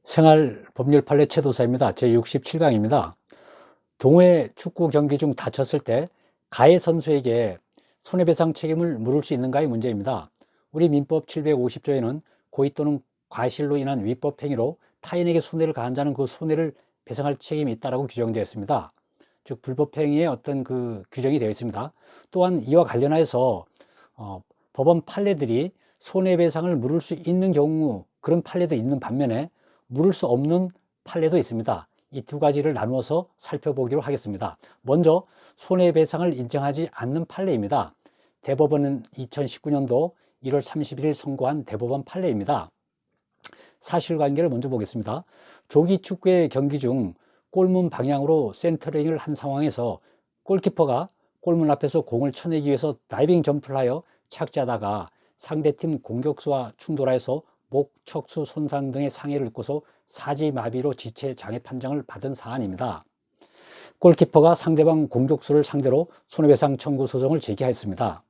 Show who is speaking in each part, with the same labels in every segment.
Speaker 1: 생활법률 판례 최도사입니다. 제67강입니다. 동호회 축구 경기 중 다쳤을 때 가해 선수에게 손해배상 책임을 물을 수 있는가의 문제입니다. 우리 민법 750조에는 고의 또는 과실로 인한 위법 행위로 타인에게 손해를 가한 자는 그 손해를 배상할 책임이 있다고 규정되어 있습니다. 즉 불법 행위의 어떤 그 규정이 되어 있습니다. 또한 이와 관련하여서 법원 판례들이 손해배상을 물을 수 있는 경우, 그런 판례도 있는 반면에 물을 수 없는 판례도 있습니다. 이 두 가지를 나누어서 살펴보기로 하겠습니다. 먼저 손해배상을 인정하지 않는 판례입니다. 대법원은 2019년도 1월 31일 선고한 대법원 판례입니다. 사실관계를 먼저 보겠습니다. 조기 축구의 경기 중 골문 방향으로 센터링을 한 상황에서 골키퍼가 골문 앞에서 공을 쳐내기 위해서 다이빙 점프를 하여 착지하다가 상대팀 공격수와 충돌하여서 목, 척수 손상 등의 상해를 입고서 사지마비로 지체 장애 판정을 받은 사안입니다. 골키퍼가 상대방 공격수를 상대로 손해배상 청구 소송을 제기하였습니다.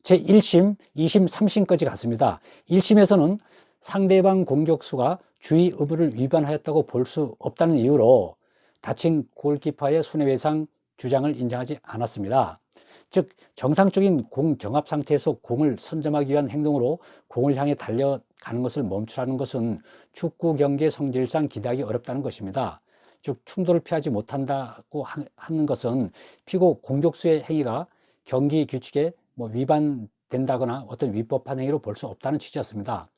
Speaker 1: 제1심, 2심, 3심까지 갔습니다. 1심에서는 상대방 공격수가 주의 의무를 위반하였다고 볼 수 없다는 이유로 다친 골키퍼의 손해배상 주장을 인정하지 않았습니다. 즉 정상적인 공 경합 상태에서 공을 선점하기 위한 행동으로 공을 향해 달려가는 것을 멈추라는 것은 축구 경기의 성질상 기대하기 어렵다는 것입니다. 즉 충돌을 피하지 못한다고 하는 것은 피고 공격수의 행위가 경기 규칙에 위반된다거나 어떤 위법한 행위로 볼 수 없다는 취지였습니다.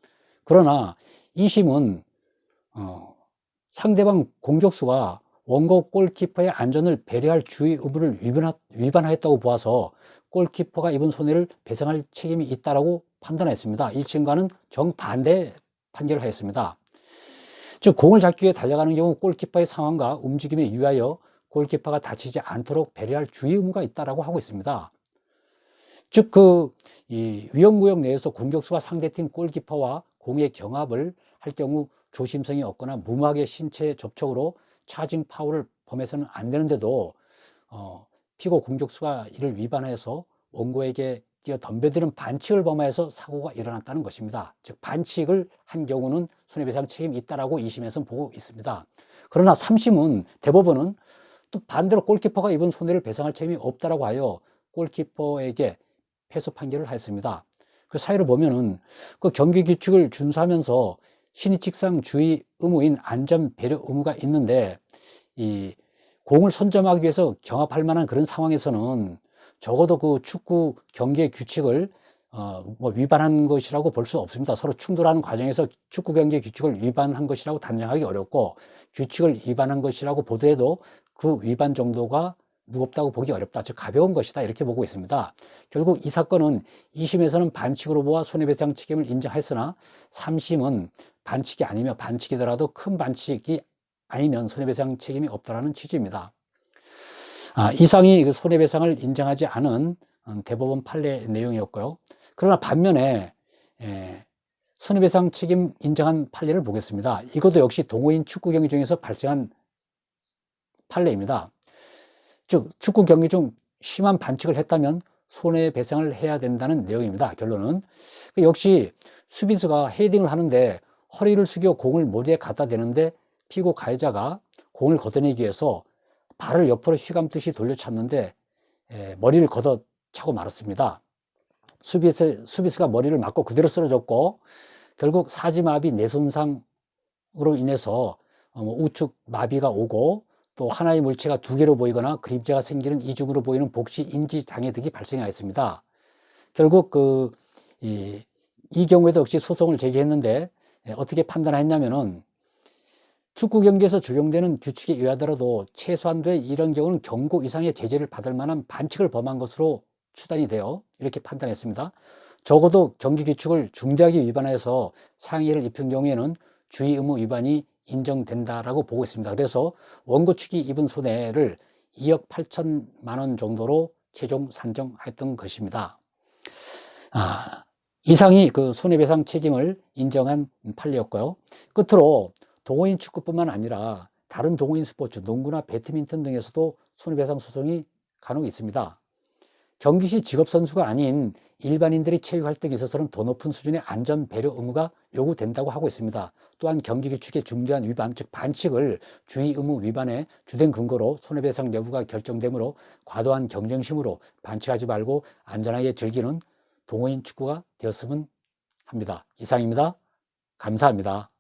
Speaker 1: 그러나 2심은 상대방 공격수가 원고 골키퍼의 안전을 배려할 주의 의무를 위반하였다고 보아서 골키퍼가 입은 손해를 배상할 책임이 있다고 판단했습니다. 1심과는 정반대 판결을 하였습니다. 즉 공을 잡기 위해 달려가는 경우 골키퍼의 상황과 움직임에 유의하여 골키퍼가 다치지 않도록 배려할 주의 의무가 있다고 하고 있습니다. 즉 이 위험구역 내에서 공격수가 상대팀 골키퍼와 공의 경합을 할 경우 조심성이 없거나 무모하게 신체 접촉으로 차징 파울을 범해서는 안 되는데도 피고 공격수가 이를 위반해서 원고에게 뛰어 덤벼드는 반칙을 범하여서 사고가 일어났다는 것입니다. 즉 반칙을 한 경우는 손해배상 책임이 있다라고 2심에서는 보고 있습니다. 그러나 3심은 대법원은 또 반대로 골키퍼가 입은 손해를 배상할 책임이 없다라고 하여 골키퍼에게 패소 판결을 하였습니다. 그 사유를 보면은 그 경기 규칙을 준수하면서 신의칙상 주의 의무인 안전 배려 의무가 있는데 이 공을 선점하기 위해서 경합할 만한 그런 상황에서는 적어도 그 축구 경기의 규칙을 위반한 것이라고 볼 수 없습니다. 서로 충돌하는 과정에서 축구 경기의 규칙을 위반한 것이라고 단정하기 어렵고 규칙을 위반한 것이라고 보더라도 그 위반 정도가 무겁다고 보기 어렵다. 즉 가벼운 것이다. 이렇게 보고 있습니다. 결국 이 사건은 2심에서는 반칙으로 보아 손해배상 책임을 인정했으나 3심은 반칙이 아니며 반칙이더라도 큰 반칙이 아니면 손해배상 책임이 없다라는 취지입니다. 이상이 그 손해배상을 인정하지 않은 대법원 판례 내용이었고요. 그러나 반면에 손해배상 책임 인정한 판례를 보겠습니다. 이것도 역시 동호인 축구 경기 중에서 발생한 판례입니다. 즉 축구 경기 중 심한 반칙을 했다면 손해배상을 해야 된다는 내용입니다. 결론은 역시 수비수가 헤딩을 하는데 허리를 숙여 공을 머리에 갖다 대는데 피고 가해자가 공을 걷어내기 위해서 발을 옆으로 휘감듯이 돌려찼는데 머리를 걷어차고 말았습니다. 수비수가 머리를 맞고 그대로 쓰러졌고 결국 사지마비 뇌손상으로 인해서 우측 마비가 오고 또 하나의 물체가 두 개로 보이거나 그림자가 생기는 이중으로 보이는 복시 인지 장애 등이 발생하였습니다. 결국 이 경우에도 역시 소송을 제기했는데 어떻게 판단했냐면은 축구 경기에서 적용되는 규칙에 의하더라도 최소한도 이런 경우는 경고 이상의 제재를 받을 만한 반칙을 범한 것으로 추단이 되어 이렇게 판단했습니다. 적어도 경기 규칙을 중대하게 위반해서 상해를 입힌 경우에는 주의 의무 위반이 인정된다라고 보고 있습니다. 그래서 원고 측이 입은 손해를 2억 8천만 원 정도로 최종 산정했던 것입니다. 이상이 그 손해배상 책임을 인정한 판례였고요. 끝으로 동호인 축구뿐만 아니라 다른 동호인 스포츠, 농구나 배드민턴 등에서도 손해배상 소송이 간혹 있습니다. 경기시 직업선수가 아닌 일반인들이 체육 활동에 있어서는 더 높은 수준의 안전 배려 의무가 요구된다고 하고 있습니다. 또한 경기규칙의 중대한 위반, 즉 반칙을 주의 의무 위반의 주된 근거로 손해배상 여부가 결정되므로 과도한 경쟁심으로 반칙하지 말고 안전하게 즐기는 동호인 축구가 되었으면 합니다. 이상입니다. 감사합니다.